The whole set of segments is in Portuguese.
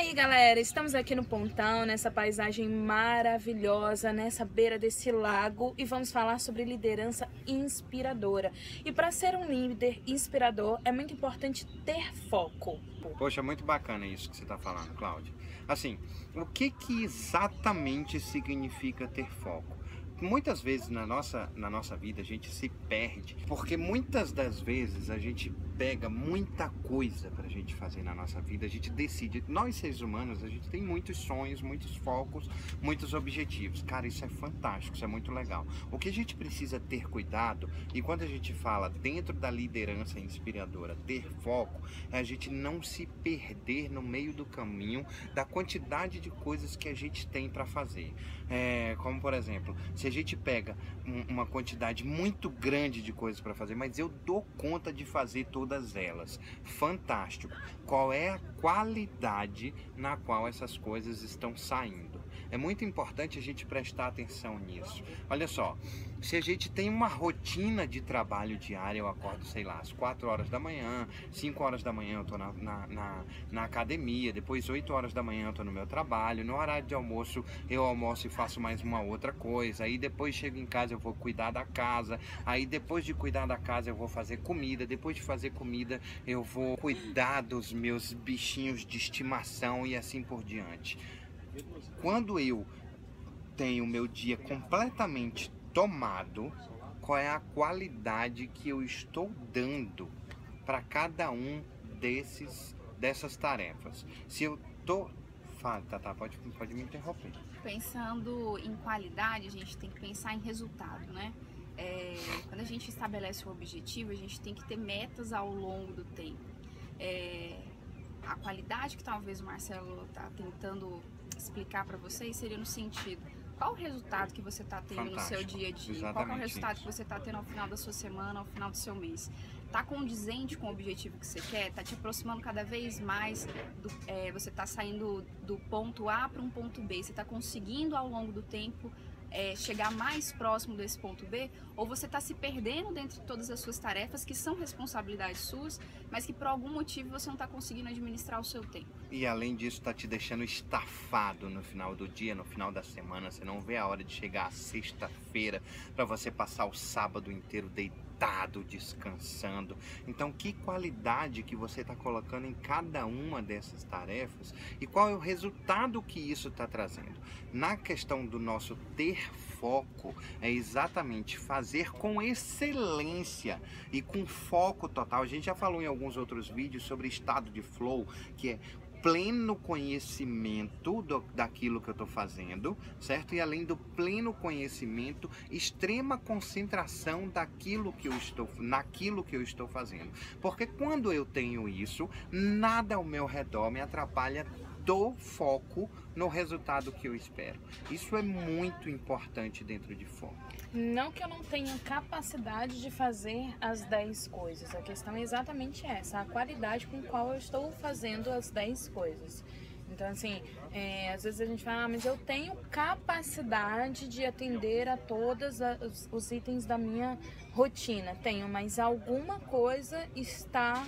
aí, galera, estamos aqui no Pontão, nessa paisagem maravilhosa, nessa beira desse lago, e vamos falar sobre liderança inspiradora. E para ser um líder inspirador, é muito importante ter foco. Poxa, muito bacana isso que você está falando, Cláudia. Assim, o que exatamente significa ter foco? Muitas vezes na nossa vida a gente se perde, porque muitas das vezes a gente pega muita coisa pra gente fazer na nossa vida, a gente decide, nós seres humanos, a gente tem muitos sonhos, muitos focos, muitos objetivos. Cara, isso é fantástico, isso é muito legal. O que a gente precisa ter cuidado, e quando a gente fala dentro da liderança inspiradora, ter foco, é a gente não se perder no meio do caminho da quantidade de coisas que a gente tem para fazer. Como por exemplo, se a gente pega uma quantidade muito grande de coisas para fazer, mas eu dou conta de fazer todas elas. Fantástico. Qual é a qualidade na qual essas coisas estão saindo? É muito importante a gente prestar atenção nisso. Olha só, se a gente tem uma rotina de trabalho diária, eu acordo, sei lá, às 4 horas da manhã, 5 horas da manhã eu tô na academia, depois 8 horas da manhã eu tô no meu trabalho, no horário de almoço eu almoço e faço mais uma outra coisa, aí depois chego em casa eu vou cuidar da casa, aí depois de cuidar da casa eu vou fazer comida, depois de fazer comida eu vou cuidar dos meus bichinhos de estimação e assim por diante. Quando eu tenho o meu dia completamente tomado, qual é a qualidade que eu estou dando para cada um dessas tarefas? Se eu tô... Fala, Tatá, pode me interromper. Pensando em qualidade, a gente tem que pensar em resultado, né? Quando a gente estabelece um objetivo, a gente tem que ter metas ao longo do tempo. A qualidade que talvez o Marcelo está tentando explicar para vocês seria no sentido: qual o resultado que você está tendo no seu dia a dia? Exatamente. Qual é o resultado que você está tendo ao final da sua semana, ao final do seu mês? Está condizente com o objetivo que você quer? Está te aproximando cada vez mais? Você está saindo do ponto A para um ponto B? Você está conseguindo ao longo do tempo chegar mais próximo desse ponto B? Ou você está se perdendo dentro de todas as suas tarefas, que são responsabilidades suas, mas que por algum motivo você não está conseguindo administrar o seu tempo? E além disso, está te deixando estafado no final do dia, no final da semana. Você não vê a hora de chegar à sexta-feira para você passar o sábado inteiro deitado, descansando. Então, que qualidade que você está colocando em cada uma dessas tarefas e qual é o resultado que isso está trazendo? Na questão do nosso ter foco, é exatamente fazer com excelência e com foco total. A gente já falou em alguns outros vídeos sobre estado de flow, que é pleno conhecimento daquilo que eu estou fazendo, certo? E além do pleno conhecimento, extrema concentração naquilo que eu estou fazendo. Porque quando eu tenho isso, nada ao meu redor me atrapalha do foco no resultado que eu espero. Isso é muito importante dentro de foco. Não que eu não tenha capacidade de fazer as 10 coisas, a questão é exatamente essa, a qualidade com qual eu estou fazendo as 10 coisas. Então, assim, às vezes a gente fala, mas eu tenho capacidade de atender a todos os itens da minha rotina. Tenho, mas alguma coisa está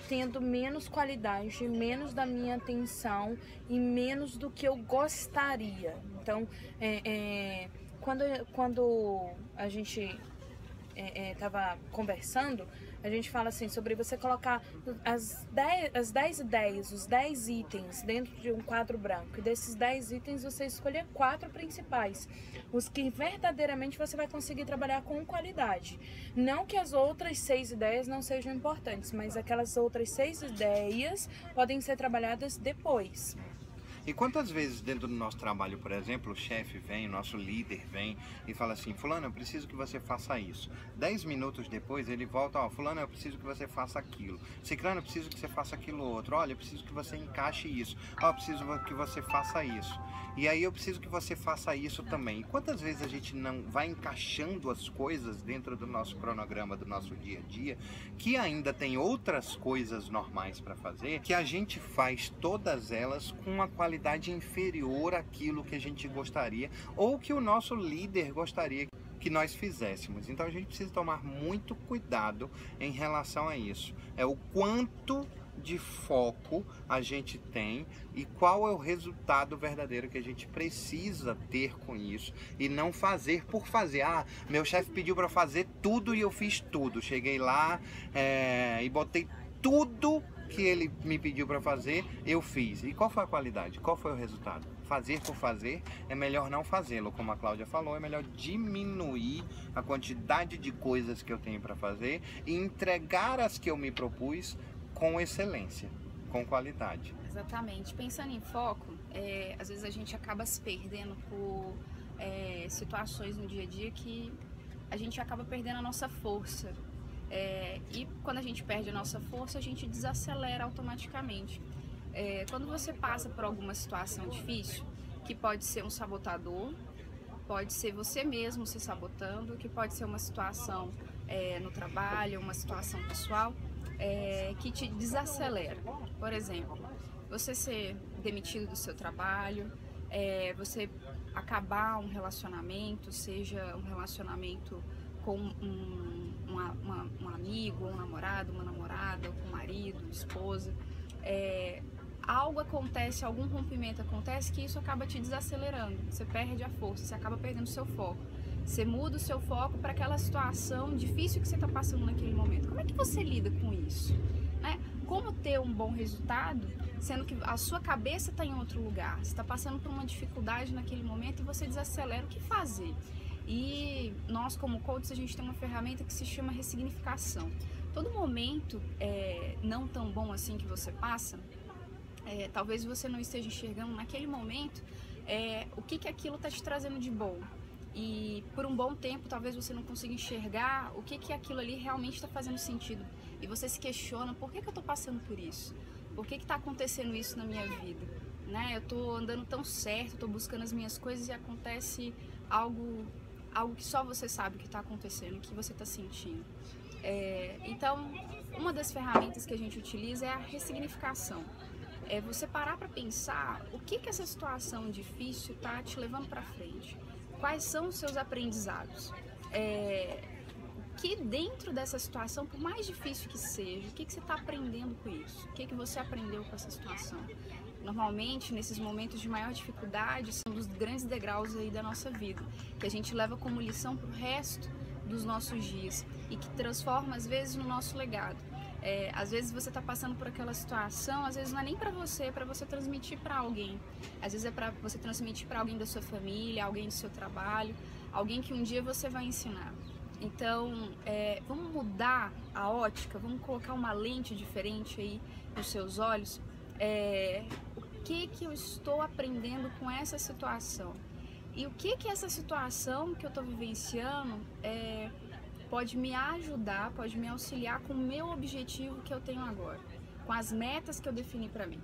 tendo menos qualidade, menos da minha atenção e menos do que eu gostaria. Então, quando a gente estava conversando, a gente fala assim sobre você colocar as 10 ideias, os 10 itens dentro de um quadro branco, e desses 10 itens você escolher 4 principais, os que verdadeiramente você vai conseguir trabalhar com qualidade. Não que as outras 6 ideias não sejam importantes, mas aquelas outras 6 ideias podem ser trabalhadas depois. E quantas vezes dentro do nosso trabalho, por exemplo, o chefe vem, o nosso líder vem e fala assim: fulano, eu preciso que você faça isso. 10 minutos depois ele volta: ó, fulano, eu preciso que você faça aquilo. Ciclano, eu preciso que você faça aquilo outro. Olha, eu preciso que você encaixe isso. Ó, eu preciso que você faça isso. E aí eu preciso que você faça isso também. E quantas vezes a gente não vai encaixando as coisas dentro do nosso cronograma, do nosso dia a dia, que ainda tem outras coisas normais para fazer, que a gente faz todas elas com uma qualidade inferior àquilo que a gente gostaria ou que o nosso líder gostaria que nós fizéssemos. Então a gente precisa tomar muito cuidado em relação a isso. É o quanto de foco a gente tem e qual é o resultado verdadeiro que a gente precisa ter com isso e não fazer por fazer. Ah, meu chefe pediu para fazer tudo e eu fiz tudo. Cheguei lá e botei tudo que ele me pediu para fazer, eu fiz. E qual foi a qualidade? Qual foi o resultado? Fazer por fazer é melhor não fazê-lo, como a Cláudia falou, é melhor diminuir a quantidade de coisas que eu tenho para fazer e entregar as que eu me propus com excelência, com qualidade. Exatamente. Pensando em foco, às vezes a gente acaba se perdendo por situações no dia a dia que a gente acaba perdendo a nossa força. E quando a gente perde a nossa força, a gente desacelera automaticamente. Quando você passa por alguma situação difícil, que pode ser um sabotador, pode ser você mesmo se sabotando, que pode ser uma situação no trabalho, uma situação pessoal, que te desacelera. Por exemplo, você ser demitido do seu trabalho, você acabar um relacionamento, seja um relacionamento com um amigo, um namorado, uma namorada, com um marido, esposa, algo acontece, algum rompimento acontece que isso acaba te desacelerando, você perde a força, você acaba perdendo o seu foco. Você muda o seu foco para aquela situação difícil que você está passando naquele momento. Como é que você lida com isso? Como ter um bom resultado, sendo que a sua cabeça está em outro lugar? Você está passando por uma dificuldade naquele momento e você desacelera. O que fazer? E nós, como coaches, a gente tem uma ferramenta que se chama ressignificação. Todo momento não tão bom assim que você passa, talvez você não esteja enxergando naquele momento o que aquilo está te trazendo de bom. E por um bom tempo talvez você não consiga enxergar o que aquilo ali realmente está fazendo sentido. E você se questiona, por que eu estou passando por isso? Por que está acontecendo isso na minha vida? Eu estou andando tão certo, estou buscando as minhas coisas e acontece algo que só você sabe que está acontecendo, que você está sentindo. Então, uma das ferramentas que a gente utiliza é a ressignificação. É você parar para pensar o que essa situação difícil está te levando para frente. Quais são os seus aprendizados? Que dentro dessa situação, por mais difícil que seja, o que você está aprendendo com isso? O que você aprendeu com essa situação? Normalmente, nesses momentos de maior dificuldade, são dos grandes degraus aí da nossa vida, que a gente leva como lição para o resto dos nossos dias e que transforma, às vezes, no nosso legado. Às vezes você está passando por aquela situação, às vezes não é nem para você, é para você transmitir para alguém. Às vezes é para você transmitir para alguém da sua família, alguém do seu trabalho, alguém que um dia você vai ensinar. Então, vamos mudar a ótica, vamos colocar uma lente diferente aí nos seus olhos. O que eu estou aprendendo com essa situação? E o que essa situação que eu estou vivenciando pode me ajudar, pode me auxiliar com o meu objetivo que eu tenho agora, com as metas que eu defini para mim.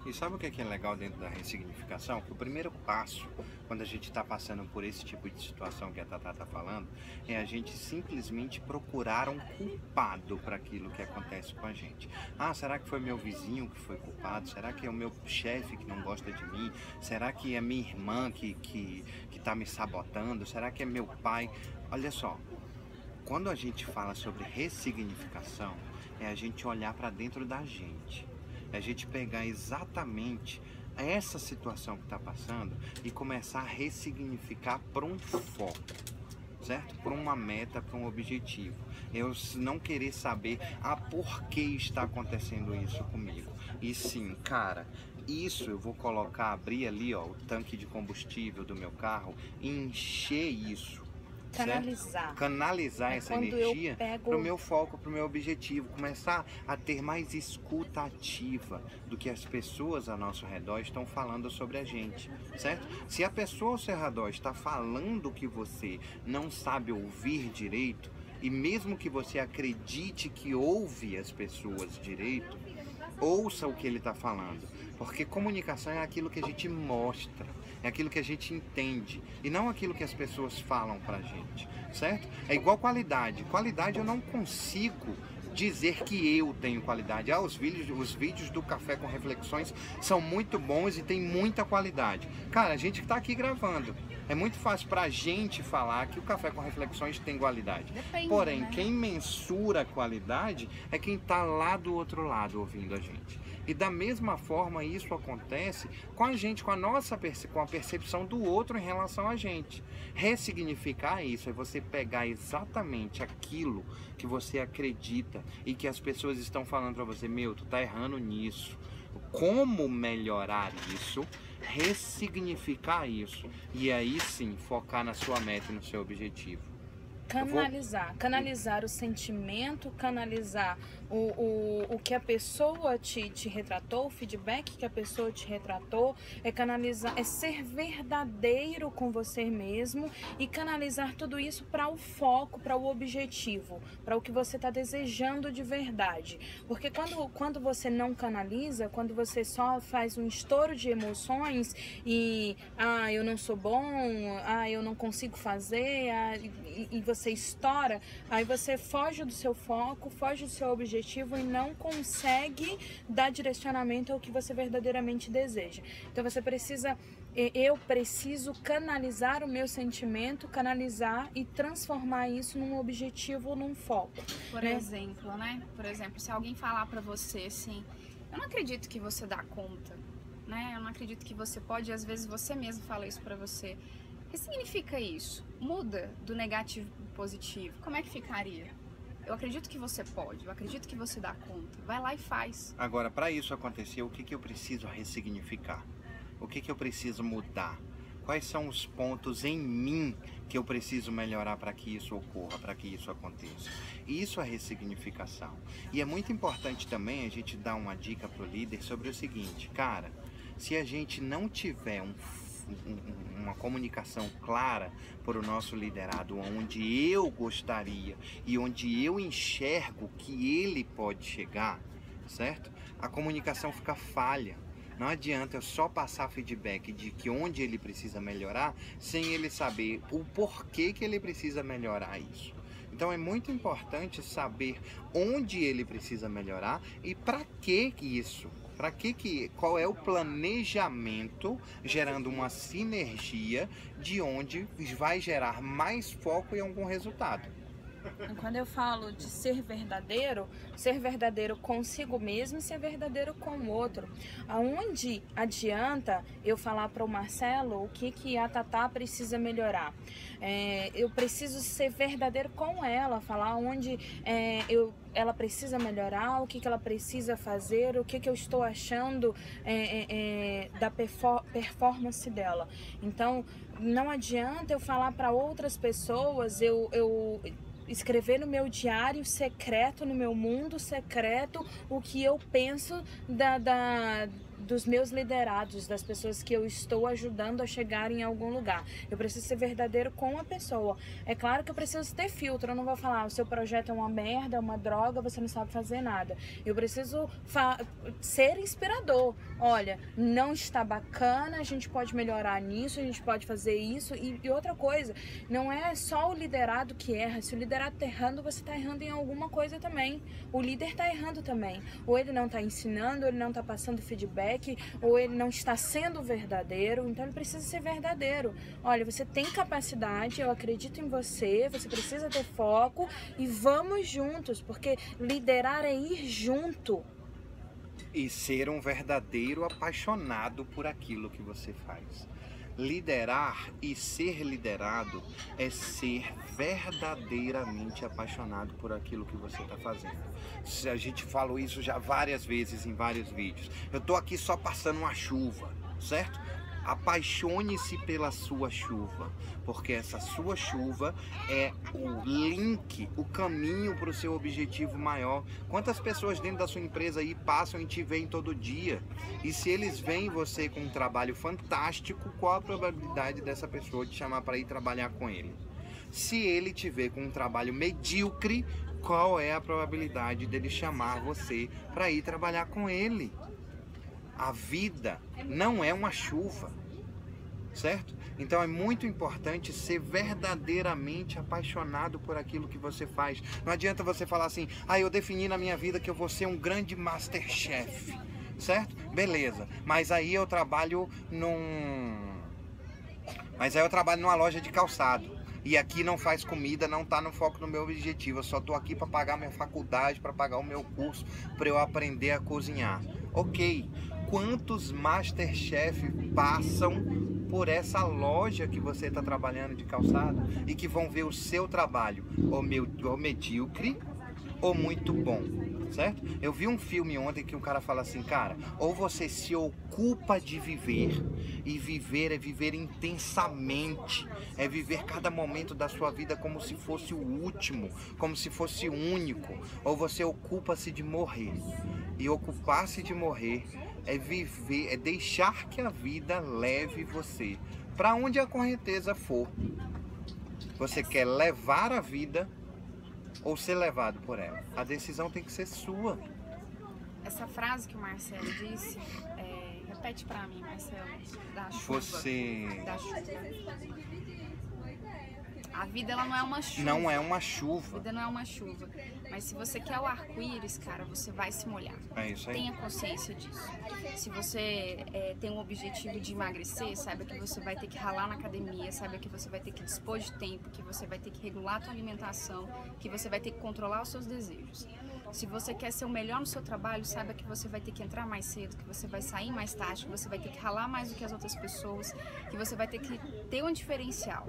E sabe o que é legal dentro da ressignificação? Que o primeiro passo, quando a gente está passando por esse tipo de situação que a Tatá está falando, é a gente simplesmente procurar um culpado para aquilo que acontece com a gente. Ah, será que foi meu vizinho que foi culpado? Será que é o meu chefe que não gosta de mim? Será que é minha irmã que está me sabotando? Será que é meu pai? Olha só, quando a gente fala sobre ressignificação, é a gente olhar para dentro da gente. É a gente pegar exatamente essa situação que está passando e começar a ressignificar para um foco, certo? Para uma meta, para um objetivo. Eu não querer saber por que está acontecendo isso comigo. E sim, cara, isso eu vou abrir ali o tanque de combustível do meu carro e encher isso. Canalizar essa energia para o meu foco, para o meu objetivo, começar a ter mais escuta ativa do que as pessoas ao nosso redor estão falando sobre a gente, certo? Se a pessoa ao seu redor está falando que você não sabe ouvir direito, e mesmo que você acredite que ouve as pessoas direito, ouça o que ele está falando, porque comunicação é aquilo que a gente mostra, é aquilo que a gente entende e não aquilo que as pessoas falam pra gente, certo? É igual qualidade. Qualidade eu não consigo dizer que eu tenho qualidade. Os vídeos do Café com Reflexões são muito bons e tem muita qualidade. Cara, a gente que tá aqui gravando, É muito fácil para a gente falar que o Café com Reflexões tem qualidade. Depende, Porém, né? quem mensura a qualidade é quem está lá do outro lado ouvindo a gente. E da mesma forma isso acontece com a gente, com a percepção do outro em relação a gente. Ressignificar isso é você pegar exatamente aquilo que você acredita e que as pessoas estão falando para você, meu, tu tá errando nisso. Como melhorar isso, ressignificar isso e aí sim focar na sua meta e no seu objetivo. Canalizar o sentimento, canalizar o que a pessoa te retratou, o feedback que a pessoa te retratou, canalizar, ser verdadeiro com você mesmo e canalizar tudo isso para o foco, para o objetivo, para o que você está desejando de verdade. Porque quando você não canaliza, quando você só faz um estouro de emoções e eu não sou bom, eu não consigo fazer, e você estoura, aí você foge do seu foco, foge do seu objetivo e não consegue dar direcionamento ao que você verdadeiramente deseja. Então eu preciso canalizar o meu sentimento, canalizar e transformar isso num objetivo, num foco. Por exemplo, né? Por exemplo, se alguém falar pra você assim, eu não acredito que você dá conta, né? Eu não acredito que você pode, e às vezes você mesmo fala isso pra você. O que significa isso? Muda do negativo para o positivo. Como é que ficaria? Eu acredito que você pode, eu acredito que você dá conta. Vai lá e faz. Agora, para isso acontecer, o que eu preciso ressignificar? O que eu preciso mudar? Quais são os pontos em mim que eu preciso melhorar para que isso ocorra, para que isso aconteça? Isso é ressignificação. E é muito importante também a gente dar uma dica para o líder sobre o seguinte, cara, se a gente não tiver uma comunicação clara para o nosso liderado, onde eu gostaria e onde eu enxergo que ele pode chegar, certo? A comunicação fica falha. Não adianta eu só passar feedback de que onde ele precisa melhorar, sem ele saber o porquê que ele precisa melhorar isso. Então é muito importante saber onde ele precisa melhorar e para que isso. Qual é o planejamento gerando uma sinergia de onde vai gerar mais foco em algum resultado. Quando eu falo de ser verdadeiro consigo mesmo e ser verdadeiro com o outro. Aonde adianta eu falar para o Marcelo o que a Tatá precisa melhorar? Eu preciso ser verdadeiro com ela, falar onde ela precisa melhorar, o que ela precisa fazer, o que eu estou achando da performance dela. Então, não adianta eu falar para outras pessoas, eu escrever no meu diário secreto, no meu mundo secreto, o que eu penso dos meus liderados, das pessoas que eu estou ajudando a chegar em algum lugar. Eu preciso ser verdadeiro com a pessoa. É claro que eu preciso ter filtro, eu não vou falar, o seu projeto é uma merda, é uma droga, você não sabe fazer nada. Eu preciso ser inspirador. Olha, não está bacana, a gente pode melhorar nisso, a gente pode fazer isso. E outra coisa, não é só o liderado que erra. Se o liderado está errando, você está errando em alguma coisa também. O líder está errando também. Ou ele não está ensinando, ou ele não está passando feedback, ou ele não está sendo verdadeiro, então ele precisa ser verdadeiro. Olha, você tem capacidade, eu acredito em você, você precisa ter foco e vamos juntos, porque liderar é ir junto. E ser um verdadeiro apaixonado por aquilo que você faz. Liderar e ser liderado é ser verdadeiramente apaixonado por aquilo que você está fazendo. A gente falou isso já várias vezes em vários vídeos. Eu tô aqui só passando uma chuva, certo? Apaixone-se pela sua chuva, porque essa sua chuva é o link, o caminho para o seu objetivo maior. Quantas pessoas dentro da sua empresa aí passam e te veem todo dia? E se eles veem você com um trabalho fantástico, qual a probabilidade dessa pessoa te chamar para ir trabalhar com ele? Se ele te vê com um trabalho medíocre, qual é a probabilidade dele chamar você para ir trabalhar com ele? A vida não é uma chuva, certo? Então é muito importante ser verdadeiramente apaixonado por aquilo que você faz. Não adianta você falar assim, eu defini na minha vida que eu vou ser um grande Masterchef, certo? Beleza, mas aí eu trabalho Mas aí eu trabalho numa loja de calçado. E aqui não faz comida, não tá no foco do meu objetivo. Eu só tô aqui para pagar minha faculdade, para pagar o meu curso, para eu aprender a cozinhar. Ok, quantos Masterchef passam por essa loja que você está trabalhando de calçado e que vão ver o seu trabalho ou medíocre ou muito bom, certo? Eu vi um filme ontem que um cara fala assim, cara, ou você se ocupa de viver, e viver é viver intensamente, é viver cada momento da sua vida como se fosse o último, como se fosse único, ou você ocupa-se de morrer. E ocupar-se de morrer é viver, é deixar que a vida leve você para onde a correnteza for. Você quer levar a vida ou ser levado por ela? A decisão tem que ser sua. Essa frase que o Marcelo disse, repete pra mim, Marcelo, da chuva. Da chuva. A vida, ela não é uma chuva. Não é uma chuva. A vida não é uma chuva. Mas se você quer o arco-íris, cara, você vai se molhar. É isso aí. Tenha consciência disso. Se você tem um objetivo de emagrecer, saiba que você vai ter que ralar na academia, saiba que você vai ter que dispor de tempo, que você vai ter que regular a sua alimentação, que você vai ter que controlar os seus desejos. Se você quer ser o melhor no seu trabalho, saiba que você vai ter que entrar mais cedo, que você vai sair mais tarde, que você vai ter que ralar mais do que as outras pessoas, que você vai ter que ter um diferencial.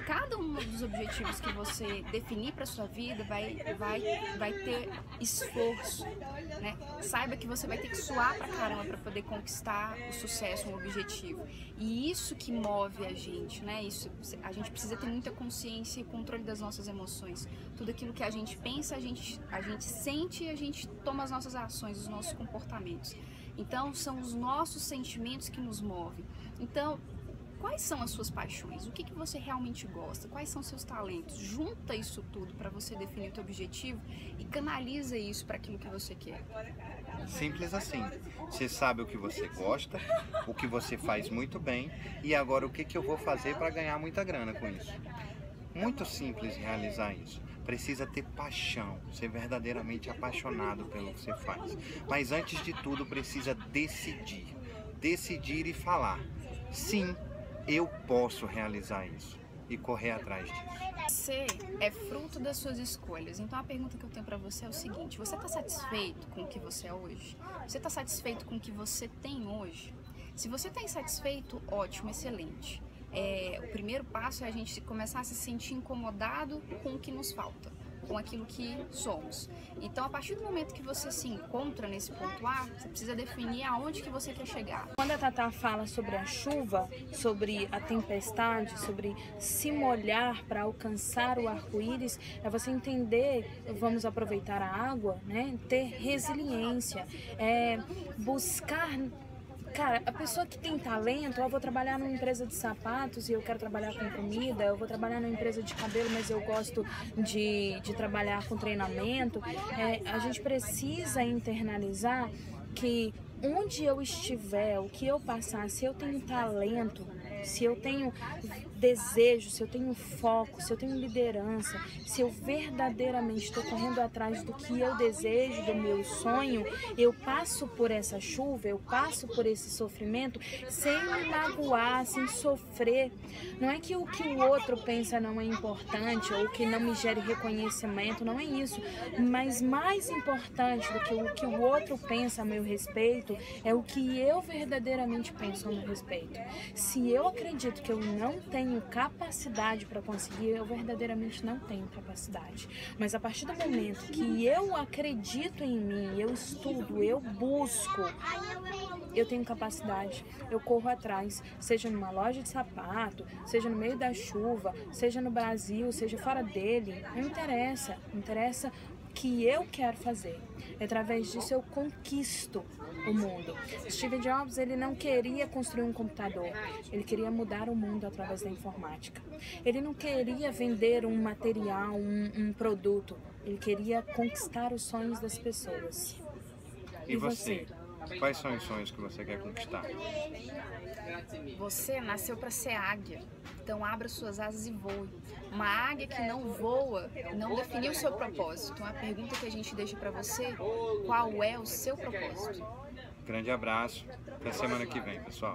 Cada um dos objetivos que você definir para sua vida vai ter esforço, né? Saiba que você vai ter que suar pra caramba para poder conquistar o sucesso, um objetivo. E isso que move a gente, né? A gente precisa ter muita consciência e controle das nossas emoções. Tudo aquilo que a gente pensa, a gente sente e a gente toma as nossas ações, os nossos comportamentos. Então, são os nossos sentimentos que nos movem. Então, quais são as suas paixões? O que você realmente gosta? Quais são os seus talentos? Junta isso tudo para você definir o teu objetivo e canaliza isso para aquilo que você quer. Simples assim. Você sabe o que você gosta, o que você faz muito bem e agora o que eu vou fazer para ganhar muita grana com isso. Muito simples realizar isso. Precisa ter paixão, ser verdadeiramente apaixonado pelo que você faz. Mas antes de tudo precisa decidir. Decidir e falar, sim, eu posso realizar isso e correr atrás disso. Você é fruto das suas escolhas. Então a pergunta que eu tenho pra você é o seguinte: você tá satisfeito com o que você é hoje? Você tá satisfeito com o que você tem hoje? Se você tá insatisfeito, ótimo, excelente. O primeiro passo é a gente começar a se sentir incomodado com o que nos falta, com aquilo que somos. Então, a partir do momento que você se encontra nesse ponto A, você precisa definir aonde que você quer chegar. Quando a Tatá fala sobre a chuva, sobre a tempestade, sobre se molhar para alcançar o arco-íris, é você entender, vamos aproveitar a água, né? Ter resiliência, buscar... Cara, a pessoa que tem talento, eu vou trabalhar numa empresa de sapatos e eu quero trabalhar com comida, eu vou trabalhar numa empresa de cabelo, mas eu gosto de trabalhar com treinamento. A gente precisa internalizar que onde eu estiver, o que eu passar, se eu tenho talento, se eu tenho desejo, se eu tenho foco, se eu tenho liderança, se eu verdadeiramente estou correndo atrás do que eu desejo, do meu sonho, eu passo por essa chuva, eu passo por esse sofrimento sem me magoar, sem sofrer. Não é que o outro pensa não é importante ou que não me gere reconhecimento, não é isso. Mas mais importante do que o que o outro pensa a meu respeito é o que eu verdadeiramente penso a meu respeito. Se eu acredito que eu não tenho capacidade para conseguir, eu verdadeiramente não tenho capacidade. Mas a partir do momento que eu acredito em mim, eu estudo, eu busco, eu tenho capacidade, eu corro atrás, seja numa loja de sapato, seja no meio da chuva, seja no Brasil, seja fora dele, não interessa, interessa o que eu quero fazer. Através disso eu conquisto o mundo. Steve Jobs, ele não queria construir um computador, ele queria mudar o mundo através da informática. Ele não queria vender um material, um produto, ele queria conquistar os sonhos das pessoas. E você? Quais são os sonhos que você quer conquistar? Você nasceu para ser águia, então abra suas asas e voe. Uma águia que não voa, não definiu o seu propósito. Então a pergunta que a gente deixa para você, qual é o seu propósito? Grande abraço, até semana que vem, pessoal.